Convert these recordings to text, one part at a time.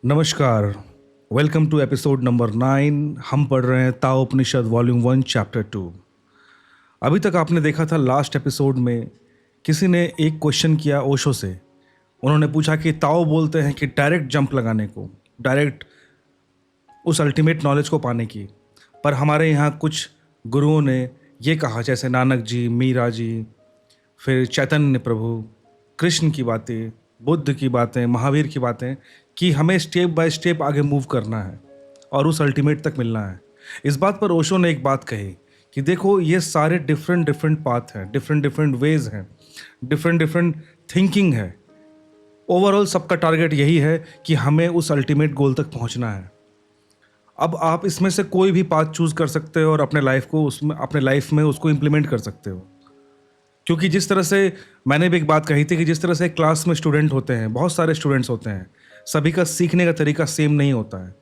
नमस्कार। Welcome to episode number 9। हम पढ़ रहे हैं ताओ उपनिषद वॉल्यूम 1 चैप्टर 2। अभी तक आपने देखा था लास्ट एपिसोड में किसी ने एक क्वेश्चन किया ओशो से। उन्होंने पूछा कि ताओ बोलते हैं कि डायरेक्ट जंप लगाने को, डायरेक्ट उस अल्टीमेट नॉलेज को पाने की, पर हमारे यहाँ कुछ गुरुओं ने ये कहा, जैसे नानक जी, मीरा जी, फिर चैतन्य प्रभु, कृष्ण की बातें, बुद्ध की बातें, महावीर की बातें, कि हमें स्टेप बाय स्टेप आगे मूव करना है और उस अल्टीमेट तक मिलना है। इस बात पर ओशो ने एक बात कही कि देखो, ये सारे डिफरेंट डिफरेंट पाथ हैं, डिफरेंट डिफरेंट वेज हैं, डिफरेंट डिफरेंट थिंकिंग है। ओवरऑल सबका टारगेट यही है कि हमें उस अल्टीमेट गोल तक पहुंचना है। अब आप इसमें से कोई भी पाथ चूज कर सकते हो और अपने लाइफ में उसको इम्प्लीमेंट कर सकते हो। क्योंकि जिस तरह से मैंने भी एक बात कही थी कि जिस तरह से क्लास में स्टूडेंट होते हैं, बहुत सारे स्टूडेंट्स होते हैं, सभी का सीखने का तरीका सेम नहीं होता है।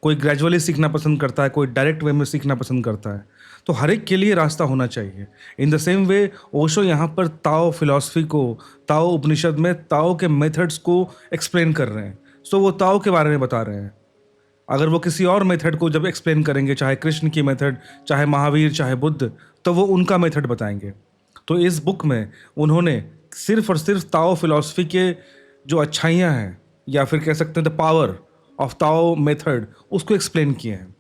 कोई ग्रेजुअली सीखना पसंद करता है, कोई डायरेक्ट वे में सीखना पसंद करता है। तो हर एक के लिए रास्ता होना चाहिए। In the same way Osho यहाँ पर ताओ फिलॉसफी को, ताओ उपनिषद में ताओ के मेथड्स को एक्सप्लेन कर रहे हैं। सो वो ताओ के बारे में बता रहे हैं। अगर वो किसी और मेथड को जब एक्सप्लेन करेंगे, चाहे कृष्ण की मेथड, चाहे महावीर, चाहे बुद्ध, तो वो उनका मेथड बताएंगे। तो इस बुक में उन्होंने सिर्फ और सिर्फ ताओ फिलॉसफी के जो अच्छाइयाँ हैं, या फिर कह सकते हैं the power of Tao method, उसको एक्सप्लेन किए हैं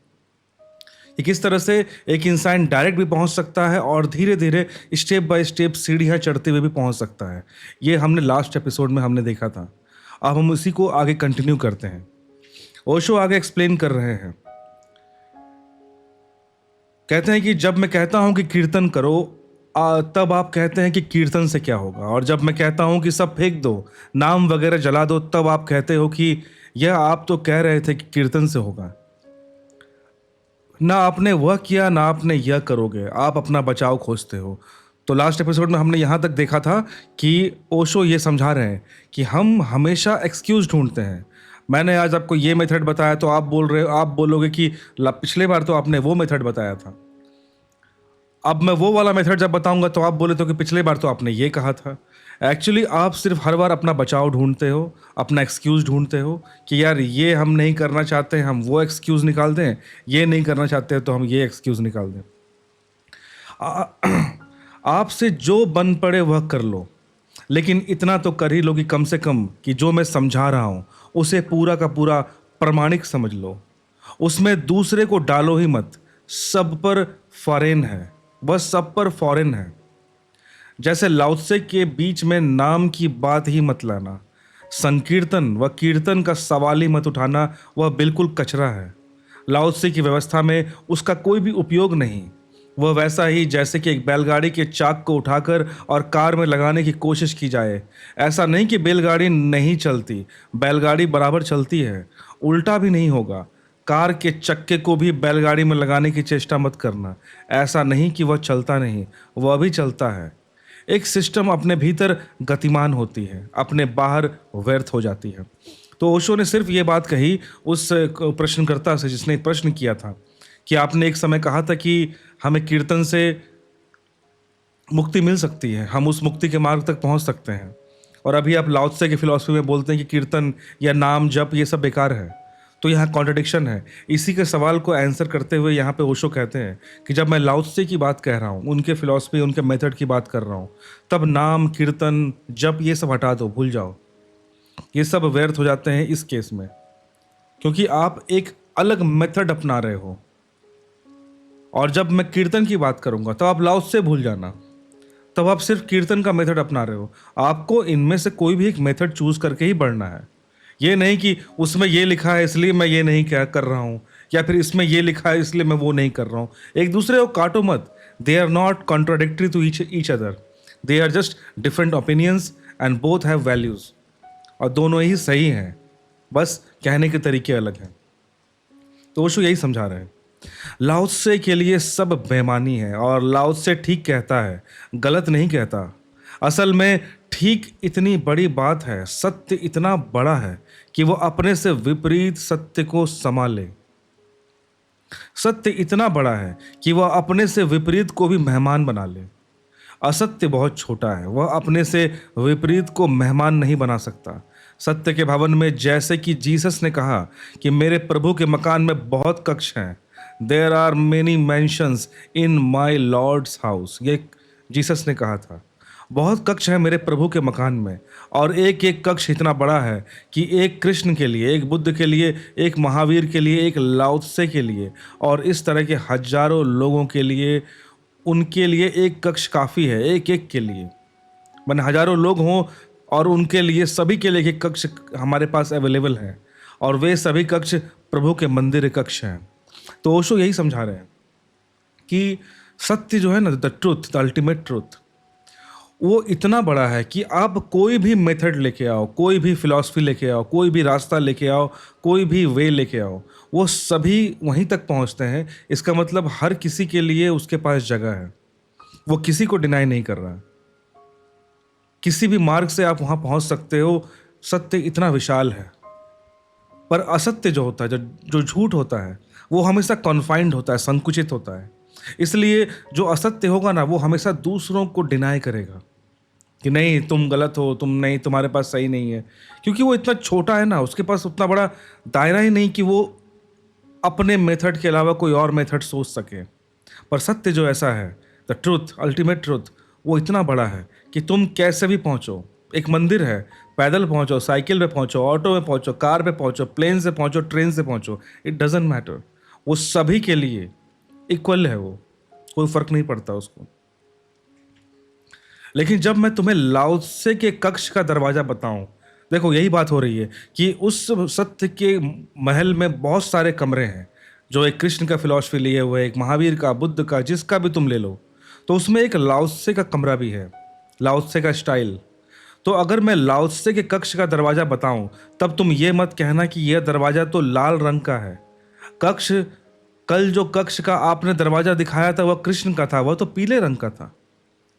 कि किस तरह से एक इंसान डायरेक्ट भी पहुंच सकता है और धीरे धीरे स्टेप बाय स्टेप सीढ़ियाँ चढ़ते हुए भी पहुंच सकता है। ये हमने लास्ट एपिसोड में हमने देखा था। अब हम उसी को आगे कंटिन्यू करते हैं। ओशो आगे एक्सप्लेन कर रहे हैं, कहते हैं कि जब मैं कहता हूं कि कीर्तन करो, तब आप कहते हैं कि कीर्तन से क्या होगा, और जब मैं कहता हूं कि सब फेंक दो, नाम वगैरह जला दो, तब आप कहते हो कि यह आप तो कह रहे थे कि कीर्तन से होगा। ना आपने वह किया, ना आपने यह करोगे, आप अपना बचाव खोजते हो। तो लास्ट एपिसोड में हमने यहाँ तक देखा था कि ओशो ये समझा रहे हैं कि हम हमेशा एक्सक्यूज ढूंढते हैं। मैंने आज आपको ये मेथड बताया तो आप बोलोगे कि पिछले बार तो आपने वो मेथड बताया था। अब मैं वो वाला मेथड जब बताऊंगा तो आप बोले तो कि पिछले बार तो आपने ये कहा था। एक्चुअली आप सिर्फ हर बार अपना बचाव ढूंढते हो, अपना एक्सक्यूज़ ढूंढते हो कि यार ये हम नहीं करना चाहते, हम वो एक्सक्यूज़ निकाल दें, ये नहीं करना चाहते तो हम ये एक्सक्यूज़ निकाल दें। आपसे जो बन पड़े वह कर लो, लेकिन इतना तो कर ही लो कि कम से कम कि जो मैं समझा रहा हूँ उसे पूरा का पूरा प्रमाणिक समझ लो। उसमें दूसरे को डालो ही मत। सब पर फॉरेन है, बस सब पर फॉरेन है। जैसे लाओत्से के बीच में नाम की बात ही मत लाना, संकीर्तन व कीर्तन का सवाल ही मत उठाना, वह बिल्कुल कचरा है। लाओत्से की व्यवस्था में उसका कोई भी उपयोग नहीं। वह वैसा ही जैसे कि एक बैलगाड़ी के चाक को उठाकर और कार में लगाने की कोशिश की जाए। ऐसा नहीं कि बैलगाड़ी नहीं चलती, बैलगाड़ी बराबर चलती है। उल्टा भी नहीं होगा, कार के चक्के को भी बैलगाड़ी में लगाने की चेष्टा मत करना। ऐसा नहीं कि वह चलता नहीं, वह भी चलता है। एक सिस्टम अपने भीतर गतिमान होती है, अपने बाहर व्यर्थ हो जाती है। तो ओशो ने सिर्फ ये बात कही उस प्रश्नकर्ता से जिसने प्रश्न किया था कि आपने एक समय कहा था कि हमें कीर्तन से मुक्ति मिल सकती है, हम उस मुक्ति के मार्ग तक पहुंच सकते हैं, और अभी आप लाओत्से की फिलॉसफी में बोलते हैं कि कीर्तन या नाम जप ये सब बेकार है। तो यहाँ कॉन्ट्रडिक्शन है। इसी के सवाल को आंसर करते हुए यहाँ पे ओशो कहते हैं कि जब मैं लाओत्से की बात कह रहा हूँ, उनके फिलॉसफी, उनके मेथड की बात कर रहा हूँ, तब नाम, कीर्तन, जप ये सब हटा दो, भूल जाओ। ये सब व्यर्थ हो जाते हैं इस केस में, क्योंकि आप एक अलग मेथड अपना रहे हो। और जब मैं कीर्तन की बात करूंगा तब आप लाओत्से भूल जाना, तब आप सिर्फ कीर्तन का मेथड अपना रहे हो। आपको इनमें से कोई भी एक मेथड चूज करके ही बढ़ना है। ये नहीं कि उसमें ये लिखा है इसलिए मैं ये नहीं क्या कर रहा हूँ, या फिर इसमें ये लिखा है इसलिए मैं वो नहीं कर रहा हूँ। एक दूसरे को काटो मत। They are not contradictory to each other, they are just different opinions and both have values. और दोनों ही सही हैं, बस कहने के तरीके अलग हैं। तो ओशो यही समझा रहे हैं। लाओत्से के लिए सब बेईमानी है, और लाओत्से ठीक कहता है, गलत नहीं कहता। असल में ठीक इतनी बड़ी बात है, सत्य इतना बड़ा है कि वो अपने से विपरीत सत्य को संभाले। सत्य इतना बड़ा है कि वह अपने से विपरीत को भी मेहमान बना ले। असत्य बहुत छोटा है, वह अपने से विपरीत को मेहमान नहीं बना सकता। सत्य के भवन में जैसे कि जीसस ने कहा कि मेरे प्रभु के मकान में बहुत कक्ष हैं, there are many mansions in my lord's house, ये जीसस ने कहा था। बहुत कक्ष है मेरे प्रभु के मकान में, और एक एक कक्ष इतना बड़ा है कि एक कृष्ण के लिए, एक बुद्ध के लिए, एक महावीर के लिए, एक लाओत्से के लिए, और इस तरह के हजारों लोगों के लिए, उनके लिए एक कक्ष काफ़ी है, एक एक के लिए। मैंने हजारों लोग हों और उनके लिए, सभी के लिए एक कक्ष हमारे पास अवेलेबल है, और वे सभी कक्ष प्रभु के मंदिर कक्ष हैं। तो ओशो यही समझा रहे हैं कि सत्य जो है ना, the truth, the ultimate truth, वो इतना बड़ा है कि आप कोई भी मेथड लेके आओ, कोई भी फिलॉसफी लेके आओ, कोई भी रास्ता लेके आओ, कोई भी वे लेके आओ, वो सभी वहीं तक पहुंचते हैं। इसका मतलब हर किसी के लिए उसके पास जगह है, वो किसी को डिनाई नहीं कर रहा। किसी भी मार्ग से आप वहां पहुंच सकते हो। सत्य इतना विशाल है। पर असत्य जो होता है, जो झूठ होता है, वो हमेशा कॉन्फाइंड होता है, संकुचित होता है। इसलिए जो असत्य होगा ना, वो हमेशा दूसरों को डिनाई करेगा कि नहीं तुम गलत हो, तुम नहीं, तुम्हारे पास सही नहीं है, क्योंकि वो इतना छोटा है ना, उसके पास उतना बड़ा दायरा ही नहीं कि वो अपने मेथड के अलावा कोई और मेथड सोच सके। पर सत्य जो ऐसा है, द ट्रूथ, अल्टीमेट ट्रूथ, वो इतना बड़ा है कि तुम कैसे भी पहुंचो। एक मंदिर है, पैदल पहुंचो, साइकिल पे पहुंचो, ऑटो में पहुंचो, कार पे पहुंचो, प्लेन से पहुंचो, ट्रेन से पहुंचो, इट डजेंट मैटर, वो सभी के लिए इक्वल है, वो कोई फर्क नहीं पड़ता उसको। लेकिन जब मैं तुम्हें लाओत्से के कक्ष का दरवाजा बताऊं, देखो यही बात हो रही है कि उस सत्य के महल में बहुत सारे कमरे हैं, जो एक कृष्ण का फिलॉसफी लिए हुए, एक महावीर का, बुद्ध का, जिसका भी तुम ले लो, तो उसमें एक लाओत्से का कमरा भी है, लाओत्से का स्टाइल। तो अगर मैं लाओत्से के कक्ष का दरवाजा बताऊं, तब तुम ये मत कहना कि यह दरवाजा तो लाल रंग का है। कक्ष, कल जो कक्ष का आपने दरवाजा दिखाया था वह कृष्ण का था, वह तो पीले रंग का था।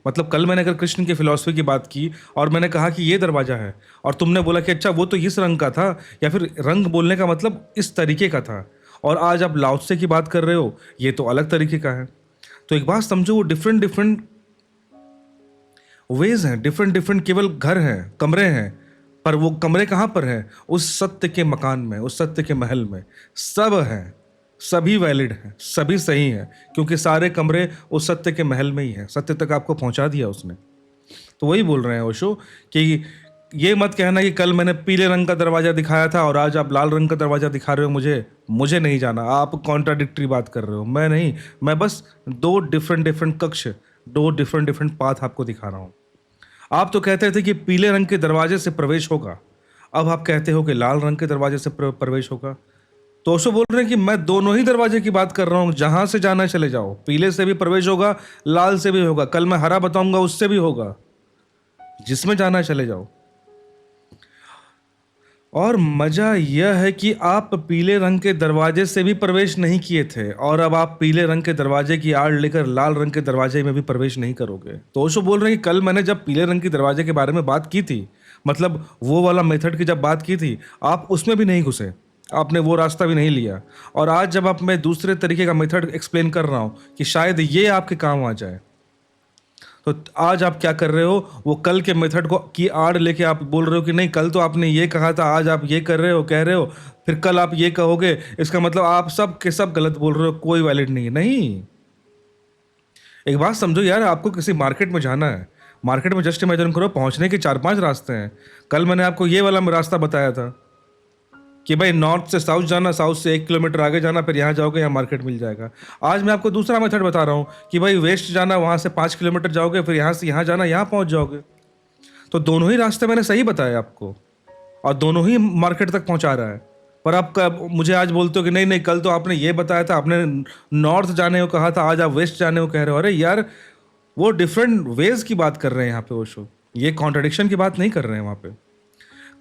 मतलब कल मैंने अगर कृष्ण की फिलॉसफी की बात की और मैंने कहा कि ये दरवाजा है, और तुमने बोला कि अच्छा वो तो इस रंग का था, या फिर रंग बोलने का मतलब इस तरीके का था, और आज आप लाओत्से की बात कर रहे हो, ये तो अलग तरीके का है। तो एक बात समझो, वो डिफरेंट डिफरेंट वेज हैं, डिफरेंट डिफरेंट केवल घर हैं, कमरे हैं, पर वो कमरे कहाँ पर हैं? उस सत्य के मकान में, उस सत्य के महल में। सब हैं, सभी वैलिड हैं, सभी सही हैं, क्योंकि सारे कमरे उस सत्य के महल में ही हैं। सत्य तक आपको पहुंचा दिया उसने। तो वही बोल रहे हैं ओशो कि ये मत कहना कि कल मैंने पीले रंग का दरवाजा दिखाया था और आज आप लाल रंग का दरवाजा दिखा रहे हो। मुझे नहीं जाना, आप कॉन्ट्राडिक्टरी बात कर रहे हो। मैं नहीं, मैं बस दो डिफरेंट डिफरेंट कक्ष, दो डिफरेंट डिफरेंट पाथ आपको दिखा रहा हूँ। आप तो कहते थे कि पीले रंग के दरवाजे से प्रवेश होगा, अब आप कहते हो कि लाल रंग के दरवाजे से प्रवेश होगा। तो ओशो बोल रहे हैं कि मैं दोनों ही दरवाजे की बात कर रहा हूँ, जहां से जाना चले जाओ, पीले से भी प्रवेश होगा, लाल से भी होगा, कल मैं हरा बताऊंगा उससे भी होगा, जिसमें जाना चले जाओ। और मजा यह है कि आप पीले रंग के दरवाजे से भी प्रवेश नहीं किए थे, और अब आप पीले रंग के दरवाजे की आड़ लेकर लाल रंग के दरवाजे में भी प्रवेश नहीं करोगे। तो ओशो बोल रहे हैं कि कल मैंने जब पीले रंग के दरवाजे के बारे में बात की थी, मतलब वो वाला मेथड की जब बात की थी, आप उसमें भी नहीं घुसे, आपने वो रास्ता भी नहीं लिया। और आज जब आप मैं दूसरे तरीके का मेथड एक्सप्लेन कर रहा हूँ कि शायद ये आपके काम आ जाए, तो आज आप क्या कर रहे हो? वो कल के मेथड को की आड़ लेके आप बोल रहे हो कि नहीं कल तो आपने ये कहा था, आज आप ये कर रहे हो, कह रहे हो, फिर कल आप ये कहोगे, इसका मतलब आप सब के सब गलत बोल रहे हो, कोई वैलिड नहीं है। नहीं, एक बात समझो यार, आपको किसी मार्केट में जाना है, मार्केट में जस्ट इमेजिन करो पहुंचने के 4-5 रास्ते हैं। कल मैंने आपको ये वाला रास्ता बताया था कि भाई नॉर्थ से साउथ जाना, साउथ से 1 किलोमीटर आगे जाना, फिर यहाँ जाओगे, यहाँ मार्केट मिल जाएगा। आज मैं आपको दूसरा मेथड बता रहा हूँ कि भाई वेस्ट जाना, वहाँ से 5 किलोमीटर जाओगे, फिर यहाँ से यहाँ जाना, यहाँ पहुँच जाओगे। तो दोनों ही रास्ते मैंने सही बताए आपको, और दोनों ही मार्केट तक पहुँचा रहा है। पर आप मुझे आज बोलते हो कि नहीं नहीं कल तो आपने ये बताया था, आपने नॉर्थ जाने को कहा था, आज आप वेस्ट जाने को कह रहे हो। अरे यार, वो डिफरेंट वेज की बात कर रहे हैं यहाँ पे ओशो, ये कॉन्ट्रडिक्शन की बात नहीं कर रहे हैं। वहाँ पे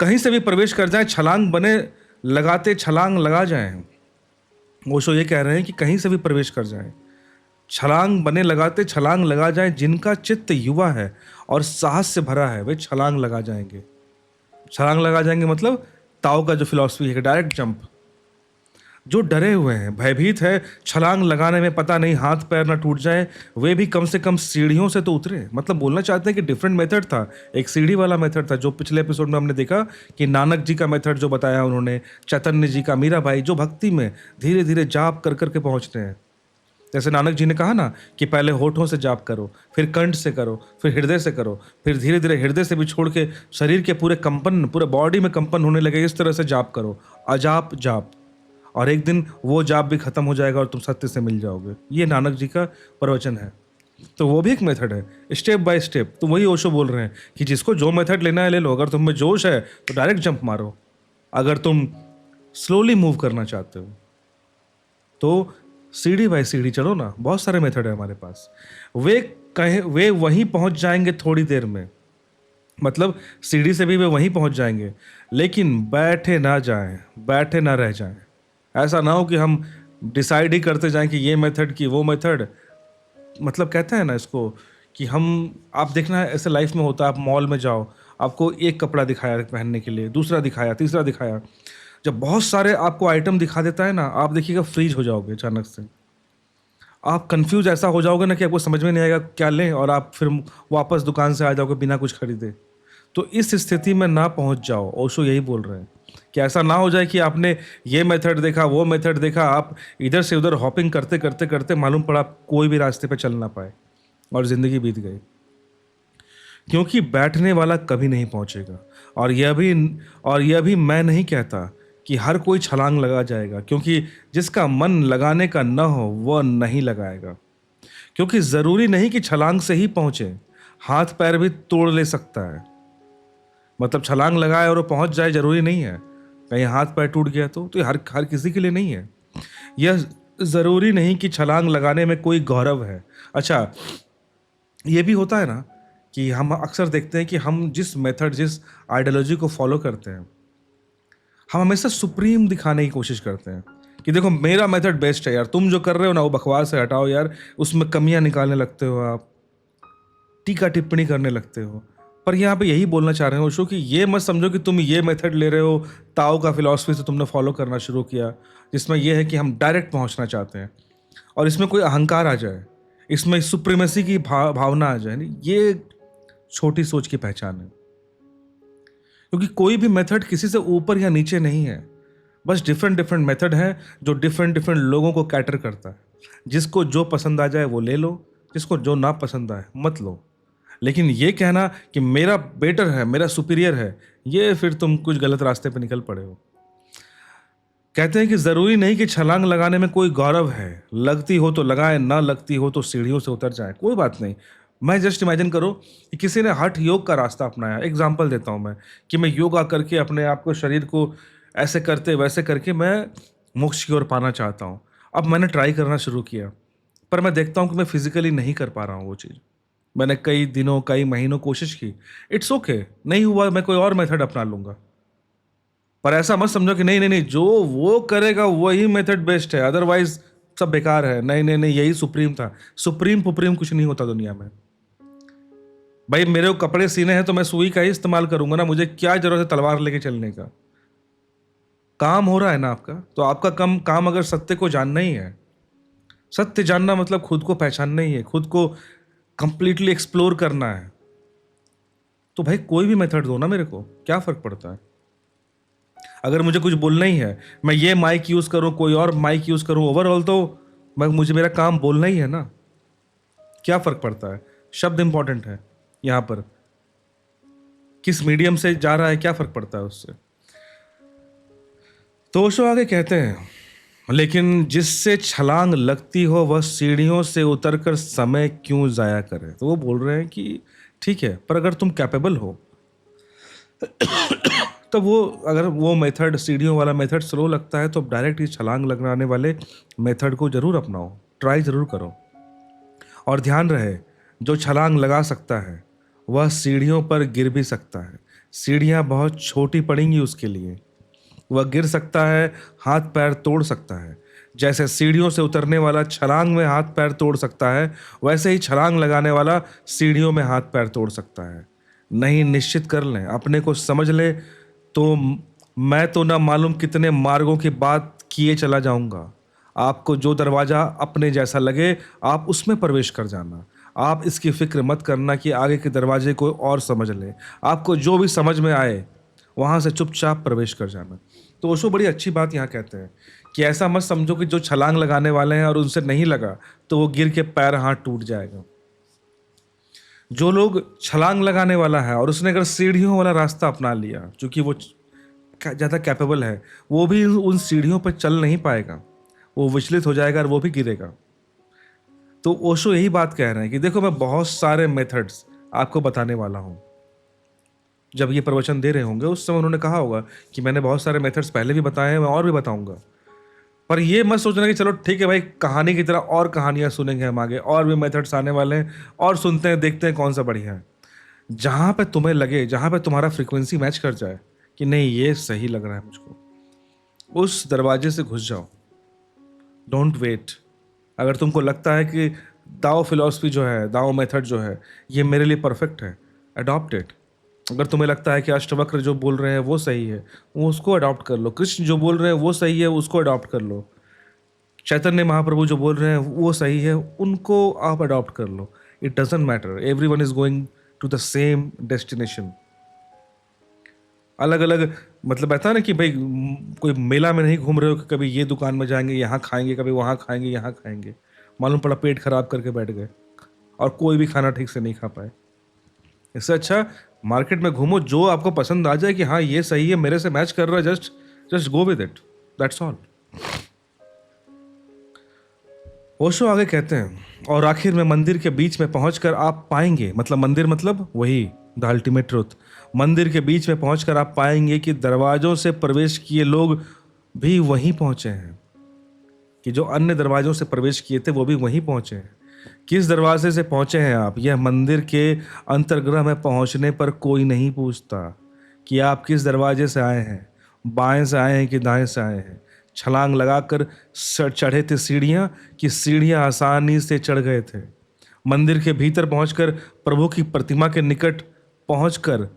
कहीं से भी प्रवेश कर जाए, छलांग बने लगाते छलांग लगा जाएं। ओशो ये कह रहे हैं कि कहीं से भी प्रवेश कर जाएं, छलांग बने लगाते छलांग लगा जाएं। जिनका चित्त युवा है और साहस से भरा है, वे छलांग लगा जाएंगे। छलांग लगा जाएंगे मतलब ताओ का जो फिलॉसफी है, डायरेक्ट जंप। जो डरे हुए हैं, भयभीत है, छलांग लगाने में पता नहीं हाथ पैर ना टूट जाए, वे भी कम से कम सीढ़ियों से तो उतरे। मतलब बोलना चाहते हैं कि डिफरेंट मेथड था। एक सीढ़ी वाला मेथड था जो पिछले एपिसोड में हमने देखा कि नानक जी का मेथड जो बताया उन्होंने, चैतन्य जी का, मीरा भाई, जो भक्ति में धीरे धीरे जाप कर करके पहुंचते हैं। जैसे नानक जी ने कहा ना कि पहले होठों से जाप करो, फिर कंठ से करो, फिर हृदय से करो, फिर धीरे धीरे हृदय से भी छोड़ के शरीर के पूरे कंपन, पूरे बॉडी में कंपन होने लगे, इस तरह से जाप करो, अजाप जाप। और एक दिन वो जाप भी खत्म हो जाएगा और तुम सत्य से मिल जाओगे। ये नानक जी का प्रवचन है। तो वो भी एक मेथड है, स्टेप बाय स्टेप। तो वही ओशो बोल रहे हैं कि जिसको जो मेथड लेना है ले लो। अगर तुम में जोश है तो डायरेक्ट जंप मारो, अगर तुम स्लोली मूव करना चाहते हो तो सीढ़ी बाय सीढ़ी चलो ना। बहुत सारे मेथड है हमारे पास। वे वहीं पहुंच जाएंगे थोड़ी देर में, मतलब सीढ़ी से भी वे वहीं पहुंच जाएंगे, लेकिन बैठे ना जाएं, बैठे ना रह जाएं। ऐसा ना हो कि हम डिसाइड ही करते जाएं कि ये मेथड की वो मेथड। मतलब कहते हैं ना इसको कि हम, आप देखना है ऐसे लाइफ में होता है, आप मॉल में जाओ, आपको एक कपड़ा दिखाया पहनने के लिए, दूसरा दिखाया, तीसरा दिखाया। जब बहुत सारे आपको आइटम दिखा देता है ना, आप देखिएगा फ्रीज हो जाओगे अचानक से। आप कंफ्यूज ऐसा हो जाओगे ना कि आपको समझ में नहीं आएगा क्या लें, और आप फिर वापस दुकान से आ जाओगे बिना कुछ खरीदे। तो इस स्थिति में ना पहुंच जाओ। ओशो यही बोल रहे हैं कि ऐसा ना हो जाए कि आपने ये मेथड देखा, वो मेथड देखा, आप इधर से उधर हॉपिंग करते करते करते मालूम पड़ा आप कोई भी रास्ते पे चल ना पाए और ज़िंदगी बीत गई। क्योंकि बैठने वाला कभी नहीं पहुंचेगा। और यह भी मैं नहीं कहता कि हर कोई छलांग लगा जाएगा, क्योंकि जिसका मन लगाने का न हो वह नहीं लगाएगा। क्योंकि ज़रूरी नहीं कि छलांग से ही पहुंचे, हाथ पैर भी तोड़ ले सकता है। मतलब छलांग लगाए और वो पहुंच जाए जरूरी नहीं है। कहीं हाथ पैर टूट गया तो हर हर किसी के लिए नहीं है। यह ज़रूरी नहीं कि छलांग लगाने में कोई गौरव है। अच्छा, ये भी होता है ना कि हम अक्सर देखते हैं कि हम जिस मेथड, जिस आइडियोलॉजी को फॉलो करते हैं, हम हमेशा सुप्रीम दिखाने की कोशिश करते हैं कि देखो मेरा मेथड बेस्ट है यार, तुम जो कर रहे हो ना वो बकवास है, हटाओ यार, उसमें कमियां निकालने लगते हो आप, टीका टिप्पणी करने लगते हो। पर यहाँ पे यही बोलना चाह रहे हो ओशो कि ये मत समझो कि तुम ये मेथड ले रहे हो, ताओ का फिलॉसफी से तुमने फॉलो करना शुरू किया, जिसमें यह है कि हम डायरेक्ट पहुंचना चाहते हैं और इसमें कोई अहंकार आ जाए, इसमें सुप्रीमेसी की भावना आ जाए। नहीं, ये छोटी सोच की पहचान है। क्योंकि कोई भी मेथड किसी से ऊपर या नीचे नहीं है। बस डिफरेंट डिफरेंट मेथड है जो डिफरेंट डिफरेंट लोगों को कैटर करता है। जिसको जो पसंद आ जाए वो ले लो, जिसको जो ना पसंद आए मत लो। लेकिन ये कहना कि मेरा बेटर है, मेरा सुपीरियर है, ये फिर तुम कुछ गलत रास्ते पे निकल पड़े हो। कहते हैं कि ज़रूरी नहीं कि छलांग लगाने में कोई गौरव है, लगती हो तो लगाए, ना लगती हो तो सीढ़ियों से उतर जाए, कोई बात नहीं। मैं जस्ट इमेजिन करो कि किसी ने हठ योग का रास्ता अपनाया। एग्जाम्पल देता हूँ मैं कि मैं योगा करके अपने आप को, शरीर को ऐसे करते वैसे करके मैं मोक्ष की ओर पाना चाहता हूँ। अब मैंने ट्राई करना शुरू किया, पर मैं देखता हूँ कि मैं फिजिकली नहीं कर पा रहा हूँ वो चीज़। मैंने कई दिनों, कई महीनों कोशिश की, इट्स ओके, नहीं हुआ, मैं कोई और मेथड अपना लूँगा। पर ऐसा मत समझो कि नहीं नहीं नहीं, जो वो करेगा वही मेथड बेस्ट है, अदरवाइज सब बेकार है। नहीं नहीं नहीं, यही सुप्रीम था। सुप्रीम पुप्रीम कुछ नहीं होता दुनिया में। भाई मेरे को कपड़े सीने हैं तो मैं सुई का ही इस्तेमाल करूंगा ना, मुझे क्या जरूरत है तलवार लेके चलने का। काम हो रहा है ना आपका, तो आपका काम अगर सत्य को जानना ही है, सत्य जानना मतलब खुद को पहचानना ही है, खुद को कंप्लीटली एक्सप्लोर करना है, तो भाई कोई भी मेथड दो ना, मेरे को क्या फर्क पड़ता है। अगर मुझे कुछ बोलना ही है, मैं ये माइक यूज करूं, कोई और माइक यूज करूं, ओवरऑल तो मुझे मेरा काम बोलना ही है ना, क्या फर्क पड़ता है। शब्द इंपॉर्टेंट है यहां पर, किस मीडियम से जा रहा है क्या फर्क पड़ता है उससे। तो ओशो आगे कहते हैं, लेकिन जिससे छलांग लगती हो वह सीढ़ियों से उतरकर समय क्यों जाया करे। तो वो बोल रहे हैं कि ठीक है, पर अगर तुम कैपेबल हो तो वो, अगर वो मेथड, सीढ़ियों वाला मेथड स्लो लगता है तो डायरेक्ट ही छलांग लगाने वाले मेथड को जरूर अपनाओ, ट्राई जरूर करो। और ध्यान रहे, जो छलांग लगा सकता है वह सीढ़ियों पर गिर भी सकता है। सीढ़ियाँ बहुत छोटी पड़ेंगी उसके लिए, वह गिर सकता है, हाथ पैर तोड़ सकता है। जैसे सीढ़ियों से उतरने वाला छलांग में हाथ पैर तोड़ सकता है, वैसे ही छलांग लगाने वाला सीढ़ियों में हाथ पैर तोड़ सकता है। नहीं, निश्चित कर लें, अपने को समझ ले, तो मैं तो ना मालूम कितने मार्गों की बात किए चला जाऊंगा। आपको जो दरवाज़ा अपने जैसा लगे आप उसमें प्रवेश कर जाना। आप इसकी फ़िक्र मत करना कि आगे के दरवाजे कोई और समझ ले। आपको जो भी समझ में आए वहाँ से चुपचाप प्रवेश कर जाना। तो ओशो बड़ी अच्छी बात यहाँ कहते हैं कि ऐसा मत समझो कि जो छलांग लगाने वाले हैं और उनसे नहीं लगा तो वो गिर के पैर हाथ टूट जाएगा। जो लोग छलांग लगाने वाला है और उसने अगर सीढ़ियों वाला रास्ता अपना लिया, चूंकि वो ज़्यादा कैपेबल है, वो भी उन सीढ़ियों पर चल नहीं पाएगा, वो विचलित हो जाएगा और वो भी गिरेगा। तो ओशो यही बात कह रहे हैं कि देखो मैं बहुत सारे मेथड्स आपको बताने वाला हूँ। जब ये प्रवचन दे रहे होंगे उस समय उन्होंने कहा होगा कि मैंने बहुत सारे मेथड्स पहले भी बताए हैं, मैं और भी बताऊंगा। पर ये मत सोचना कि चलो ठीक है भाई, कहानी की तरह और कहानियां सुनेंगे हम आगे, और भी मेथड्स आने वाले हैं और सुनते हैं, देखते हैं कौन सा बढ़िया है। जहाँ पे तुम्हें लगे, जहाँ पे तुम्हारा फ्रीक्वेंसी मैच कर जाए कि नहीं ये सही लग रहा है मुझको, उस दरवाजे से घुस जाओ। Don't wait. अगर तुमको लगता है कि दाओ फिलॉसफी जो है, दाओ मेथड जो है, ये मेरे लिए परफेक्ट है, अडॉप्ट इट। अगर तुम्हें लगता है कि अष्टवक्र जो बोल रहे हैं वो सही है, वो उसको अडॉप्ट कर लो। कृष्ण जो बोल रहे हैं वो सही है, उसको अडॉप्ट कर लो। चैतन्य महाप्रभु जो बोल रहे हैं वो सही है, उनको आप अडॉप्ट कर लो। It doesn't matter, everyone is going to the same destination. अलग अलग मतलब ऐसा ना कि भाई कोई मेला में नहीं घूम रहे हो कि कभी ये दुकान में जाएंगे यहाँ खाएंगे, कभी वहाँ खाएंगे यहाँ खाएंगे, मालूम पड़ा पेट खराब करके बैठ गए और कोई भी खाना ठीक से नहीं खा पाए। इससे अच्छा मार्केट में घूमो, जो आपको पसंद आ जाए कि हाँ ये सही है, मेरे से मैच कर रहा है, just go with it, that's all. Osho आगे कहते हैं, और आखिर में मंदिर के बीच में पहुंचकर आप पाएंगे, मतलब मंदिर मतलब वही द अल्टीमेट ट्रुथ, मंदिर के बीच में पहुंचकर आप पाएंगे कि दरवाजों से प्रवेश किए लोग भी वहीं पहुंचे हैं, कि जो अन्य दरवाजों से प्रवेश किए थे वो भी वहीं पहुंचे हैं। किस दरवाजे से पहुंचे हैं आप, यह मंदिर के अंतर्गृह में पहुंचने पर कोई नहीं पूछता कि आप किस दरवाजे से आए हैं, बाएं से आए हैं कि दाएं से आए हैं। छलांग लगाकर चढ़े थे सीढ़ियाँ कि सीढ़ियाँ आसानी से चढ़ गए थे। मंदिर के भीतर पहुंचकर प्रभु की प्रतिमा के निकट पहुंचकर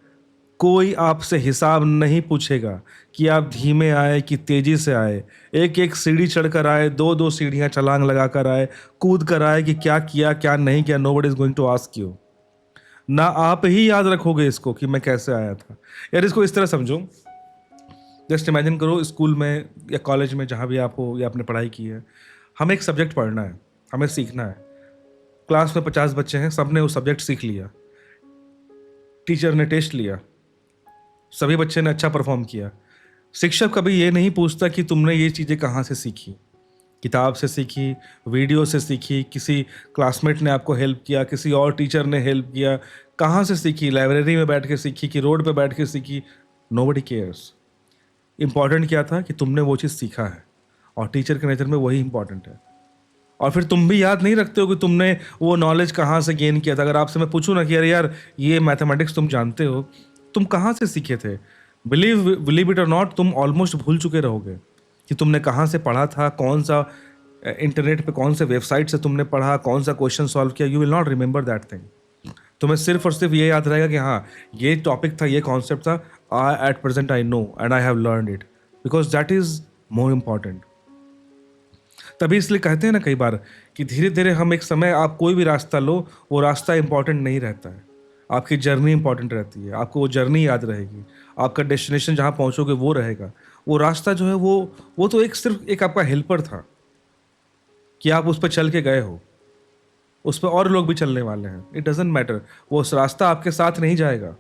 कोई आपसे हिसाब नहीं पूछेगा कि आप धीमे आए कि तेजी से आए, एक एक सीढ़ी चढ़कर आए, दो दो सीढ़ियां छलांग लगाकर आए, कूद कर आए कि क्या किया क्या नहीं किया। Nobody is going to ask you. ना आप ही याद रखोगे इसको कि मैं कैसे आया था। यार इसको इस तरह समझो, जस्ट इमेजिन करो स्कूल में या कॉलेज में जहाँ भी आप हो या आपने पढ़ाई की है, हमें एक सब्जेक्ट पढ़ना है, हमें सीखना है। क्लास में 50 बच्चे हैं, सबने वो सब्जेक्ट सीख लिया, टीचर ने टेस्ट लिया, सभी बच्चे ने अच्छा परफॉर्म किया। शिक्षक कभी ये नहीं पूछता कि तुमने ये चीज़ें कहाँ से सीखी, किताब से सीखी, वीडियो से सीखी, किसी क्लासमेट ने आपको हेल्प किया, किसी और टीचर ने हेल्प किया, कहाँ से सीखी, लाइब्रेरी में बैठ के सीखी कि रोड पे बैठ के सीखी। Nobody cares. इम्पॉर्टेंट क्या था कि तुमने वो चीज़ सीखा है, और टीचर के नज़र में वही इंपॉर्टेंट है। और फिर तुम भी याद नहीं रखते हो कि तुमने वो नॉलेज कहाँ से गेन किया था। अगर आपसे मैं पूछूँ ना कि अरे यार ये मैथमेटिक्स तुम जानते हो, तुम कहाँ से सीखे थे, बिलीव इट और नॉट, तुम ऑलमोस्ट भूल चुके रहोगे कि तुमने कहाँ से पढ़ा था, कौन सा इंटरनेट पे कौन से वेबसाइट से तुमने पढ़ा, कौन सा क्वेश्चन सॉल्व किया। You will not remember that thing. तुम्हें सिर्फ और सिर्फ ये याद रहेगा कि हाँ ये टॉपिक था, ये कॉन्सेप्ट था, at present I know and I have learn it, because that is more important. तभी इसलिए कहते हैं ना कई बार कि धीरे धीरे हम एक समय, आप कोई भी रास्ता लो, वो रास्ता इंपॉर्टेंट नहीं रहता है, आपकी जर्नी इंपॉर्टेंट रहती है। आपको वो जर्नी याद रहेगी, आपका डेस्टिनेशन जहाँ पहुँचोगे वो रहेगा। वो रास्ता जो है वो तो एक सिर्फ एक आपका हेल्पर था कि आप उस पर चल के गए हो, उस पर और लोग भी चलने वाले हैं। इट डजेंट मैटर, वो उस रास्ता आपके साथ नहीं जाएगा,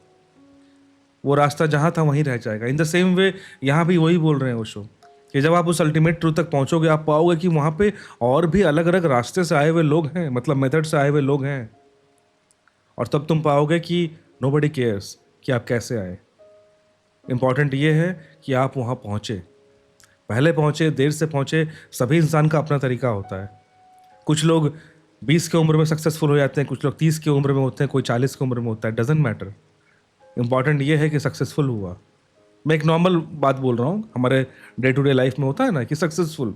वो रास्ता जहाँ था वहीं रह जाएगा। इन द सेम वे यहाँ भी वही बोल रहे हैं ओशो कि जब आप उस अल्टीमेट ट्रूथ तक पहुँचोगे, आप पाओगे कि वहाँ पे और भी अलग अलग रास्ते से आए हुए लोग हैं, मतलब मेथड से आए हुए लोग हैं। और तब तुम पाओगे कि नोबडी केयर्स कि आप कैसे आए। इम्पॉर्टेंट ये है कि आप वहाँ पहुँचे, पहले पहुँचे, देर से पहुँचे, सभी इंसान का अपना तरीका होता है। कुछ लोग 20 की उम्र में सक्सेसफुल हो जाते हैं, कुछ लोग 30 की उम्र में होते हैं, कोई 40 की उम्र में होता है। डजेंट मैटर, इम्पॉर्टेंट ये है कि सक्सेसफुल हुआ। मैं एक नॉर्मल बात बोल रहा हूँ, हमारे डे टू डे लाइफ में होता है ना कि सक्सेसफुल,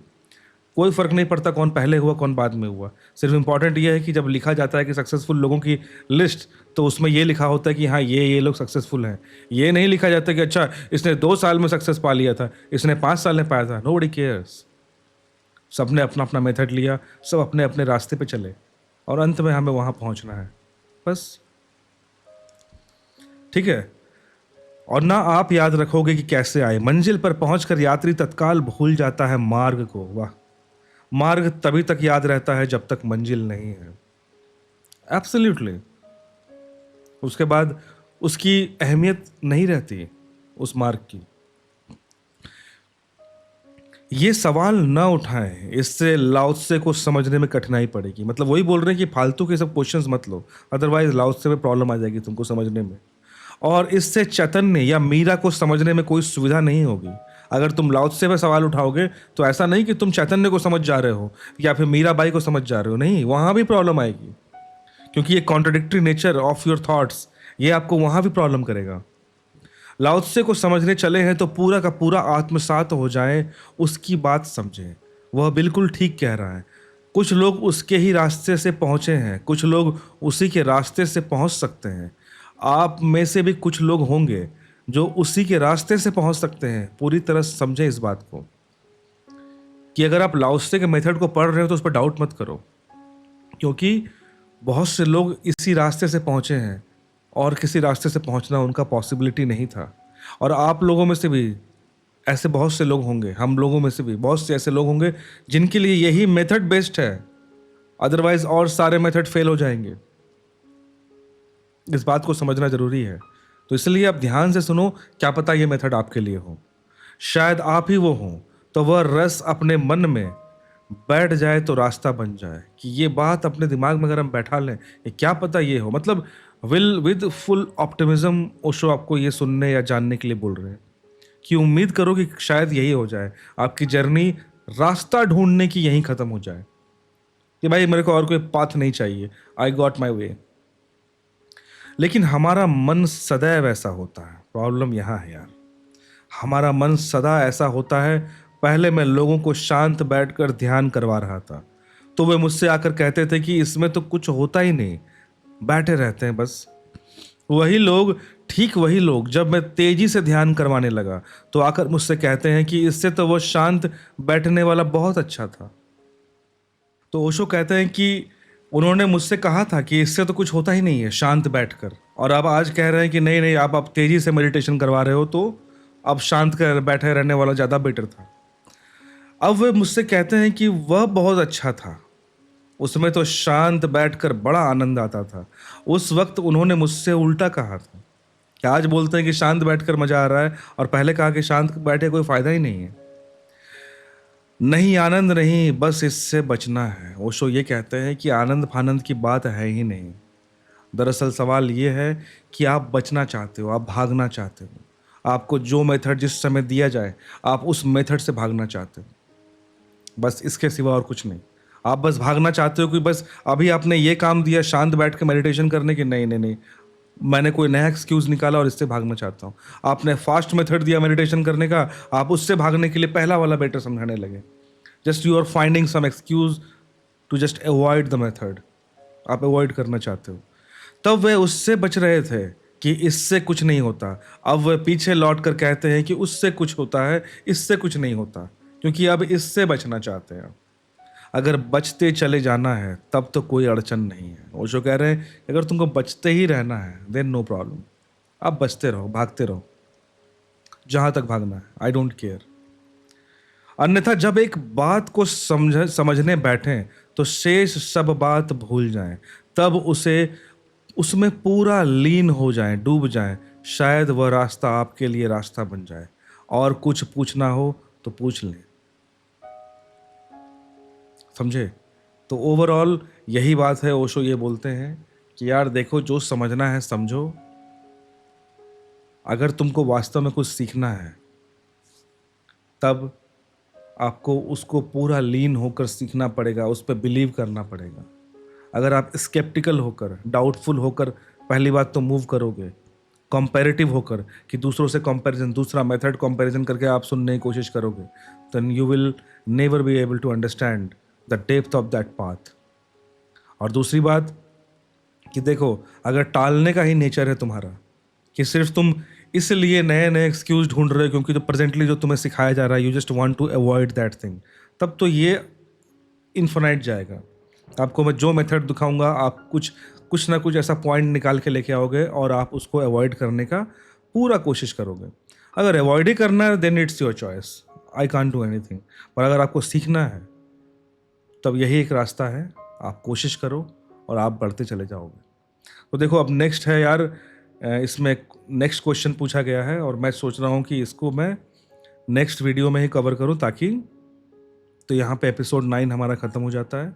कोई फ़र्क नहीं पड़ता कौन पहले हुआ कौन बाद में हुआ। सिर्फ इम्पॉर्टेंट ये है कि जब लिखा जाता है कि सक्सेसफुल लोगों की लिस्ट, तो उसमें ये लिखा होता है कि हाँ ये लोग सक्सेसफुल हैं। ये नहीं लिखा जाता कि अच्छा इसने 2 साल में सक्सेस पा लिया था, इसने 5 साल में पाया था। Nobody cares. सबने अपना अपना मेथड लिया, सब अपने अपने रास्ते पे चले और अंत में हमें वहाँ पहुँचना है, बस। ठीक है। और ना आप याद रखोगे कि कैसे आए। मंजिल पर पहुंचकर यात्री तत्काल भूल जाता है मार्ग को। वाह। मार्ग तभी तक याद रहता है जब तक मंजिल नहीं है। एब्सोल्युटली। उसके बाद उसकी अहमियत नहीं रहती उस मार्ग की। ये सवाल ना उठाएं, इससे लाओत्से को समझने में कठिनाई पड़ेगी। मतलब वही बोल रहे हैं कि फालतू के सब क्वेश्चंस मत लो, अदरवाइज लाओत्से में प्रॉब्लम आ जाएगी तुमको समझने में। और इससे चैतन्य या मीरा को समझने में कोई सुविधा नहीं होगी। अगर तुम लाओत्से पे सवाल उठाओगे तो ऐसा नहीं कि तुम चैतन्य को समझ जा रहे हो या फिर मीराबाई को समझ जा रहे हो, नहीं, वहां भी प्रॉब्लम आएगी, क्योंकि ये contradictory nature of your thoughts ये आपको वहां भी प्रॉब्लम करेगा। लाओत्से को समझने चले हैं तो पूरा का पूरा आत्मसात हो जाए, उसकी बात समझें। वह बिल्कुल ठीक कह रहा है। कुछ लोग उसके ही रास्ते से पहुंचे हैं, कुछ लोग उसी के रास्ते से पहुंच सकते हैं। आप में से भी कुछ लोग होंगे जो उसी के रास्ते से पहुंच सकते हैं। पूरी तरह समझें इस बात को कि अगर आप लाओत्से के मेथड को पढ़ रहे हो तो उस पर डाउट मत करो, क्योंकि बहुत से लोग इसी रास्ते से पहुंचे हैं और किसी रास्ते से पहुंचना उनका पॉसिबिलिटी नहीं था। और आप लोगों में से भी ऐसे बहुत से लोग होंगे, हम लोगों में से भी बहुत से ऐसे लोग होंगे जिनके लिए यही मेथड बेस्ट है, अदरवाइज और सारे मेथड फेल हो जाएंगे। इस बात को समझना जरूरी है। तो इसलिए आप ध्यान से सुनो, क्या पता ये मेथड आपके लिए हो, शायद आप ही वो हो। तो वह रस अपने मन में बैठ जाए तो रास्ता बन जाए, कि ये बात अपने दिमाग में अगर हम बैठा लें, ये क्या पता ये हो। मतलब विद फुल ऑप्टिमिज्म ओशो आपको ये सुनने या जानने के लिए बोल रहे हैं कि उम्मीद करो कि शायद यही हो जाए, आपकी जर्नी रास्ता ढूंढने की यहीं खत्म हो जाए कि भाई मेरे को और कोई पाथ नहीं चाहिए, आई गॉट माई वे। लेकिन हमारा मन सदैव ऐसा होता है। प्रॉब्लम यहाँ है यार, हमारा मन सदा ऐसा होता है। पहले मैं लोगों को शांत बैठकर ध्यान करवा रहा था तो वे मुझसे आकर कहते थे कि इसमें तो कुछ होता ही नहीं, बैठे रहते हैं बस। वही लोग, ठीक वही लोग, जब मैं तेजी से ध्यान करवाने लगा तो आकर मुझसे कहते हैं कि इससे तो वो शांत बैठने वाला बहुत अच्छा था। तो ओशो कहते हैं कि उन्होंने मुझसे कहा था कि इससे तो कुछ होता ही नहीं है शांत बैठकर, और अब आज कह रहे हैं कि नहीं नहीं, आप तेजी से मेडिटेशन करवा रहे हो तो अब शांत कर बैठे रहने वाला ज़्यादा बेटर था। अब वे मुझसे कहते हैं कि वह बहुत अच्छा था, उसमें तो शांत बैठकर बड़ा आनंद आता था। उस वक्त उन्होंने मुझसे उल्टा कहा था कि आज बोलते हैं कि शांत बैठकर मजा आ रहा है और पहले कहा कि शांत बैठे कोई फायदा ही नहीं है। नहीं, आनंद नहीं, बस इससे बचना है। ओशो ये कहते हैं कि आनंद फानंद की बात है ही नहीं। दरअसल सवाल ये है कि आप बचना चाहते हो, आप भागना चाहते हो। आपको जो मेथड जिस समय दिया जाए आप उस मेथड से भागना चाहते हो, बस इसके सिवा और कुछ नहीं। आप बस भागना चाहते हो कि बस अभी आपने ये काम दिया शांत बैठ के मेडिटेशन करने की, नहीं नहीं नहीं, मैंने कोई नया एक्सक्यूज़ निकाला और इससे भागना चाहता हूँ। आपने फास्ट मेथड दिया मेडिटेशन करने का, आप उससे भागने के लिए पहला वाला बेटर समझाने लगे। Just you are finding some excuse to just avoid the method. आप अवॉइड करना चाहते हो। तब वे उससे बच रहे थे कि इससे कुछ नहीं होता। अब वे पीछे लौट कर कहते हैं कि उससे कुछ होता है, इससे कुछ नहीं होता, क्योंकि अब इससे बचना चाहते हैं। अगर बचते चले जाना है तब तो कोई अड़चन नहीं है। ओशो कह रहे हैं अगर तुमको बचते ही रहना है देन नो प्रॉब्लम, आप बचते रहो, भागते रहो जहाँ तक भागना है, आई डोंट केयर। अन्यथा जब एक बात को समझने बैठें तो शेष सब बात भूल जाएं, तब उसमें पूरा लीन हो जाएं, डूब जाएं। शायद वह रास्ता आपके लिए रास्ता बन जाए। और कुछ पूछना हो तो पूछ लें। समझे? तो ओवरऑल यही बात है। ओशो ये बोलते हैं कि यार देखो, जो समझना है समझो। अगर तुमको वास्तव में कुछ सीखना है तब आपको उसको पूरा लीन होकर सीखना पड़ेगा, उस पर बिलीव करना पड़ेगा। अगर आप स्केप्टिकल होकर, डाउटफुल होकर पहली बात तो मूव करोगे, कंपैरेटिव होकर कि दूसरों से कंपैरिजन, दूसरा मेथड कंपैरिजन करके आप सुनने की कोशिश करोगे, then you will never be able to understand the depth of that path. और दूसरी बात कि देखो, अगर टालने का ही नेचर है तुम्हारा, कि सिर्फ तुम इसलिए नए नए एक्सक्यूज ढूंढ रहे हो क्योंकि जो प्रेजेंटली जो तुम्हें सिखाया जा रहा है, you just want to avoid that thing, तब तो ये इन्फिनाइट जाएगा। आपको मैं जो मेथड दिखाऊंगा आप कुछ ना कुछ ऐसा पॉइंट निकाल के लेके आओगे और आप उसको अवॉइड करने का पूरा कोशिश करोगे। अगर अवॉइड ही करना है then it's your choice, I can't do anything. पर अगर आपको सीखना है तब यही एक रास्ता है, आप कोशिश करो और आप बढ़ते चले जाओगे। तो देखो अब नेक्स्ट है यार, इसमें नेक्स्ट क्वेश्चन पूछा गया है और मैं सोच रहा हूँ कि इसको मैं नेक्स्ट वीडियो में ही कवर करूँ, ताकि तो यहाँ पे एपिसोड 9 हमारा ख़त्म हो जाता है,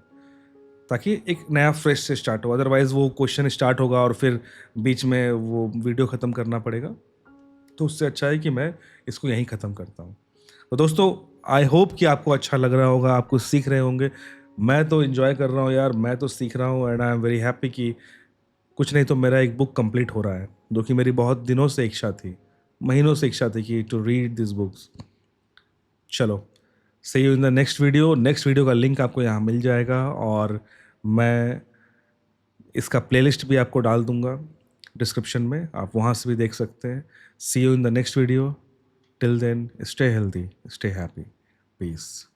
ताकि एक नया फ्रेश से स्टार्ट हो। अदरवाइज़ वो क्वेश्चन स्टार्ट होगा और फिर बीच में वो वीडियो ख़त्म करना पड़ेगा, तो उससे अच्छा है कि मैं इसको यहीं ख़त्म करता हूँ। तो दोस्तों आई होप कि आपको अच्छा लग रहा होगा, आप कुछ सीख रहे होंगे। मैं तो इन्जॉय कर रहा हूँ यार, मैं तो सीख रहा हूँ and I am very happy कि कुछ नहीं तो मेरा एक बुक कंप्लीट हो रहा है, जो कि मेरी बहुत दिनों से इच्छा थी, महीनों से इच्छा थी कि टू रीड दिस बुक्स। चलो, see you in the next video. Next video का लिंक आपको यहाँ मिल जाएगा और मैं इसका प्लेलिस्ट भी आपको डाल दूंगा डिस्क्रिप्शन में, आप वहाँ से भी देख सकते हैं। See you in the next video. Till then stay healthy, stay happy, piece.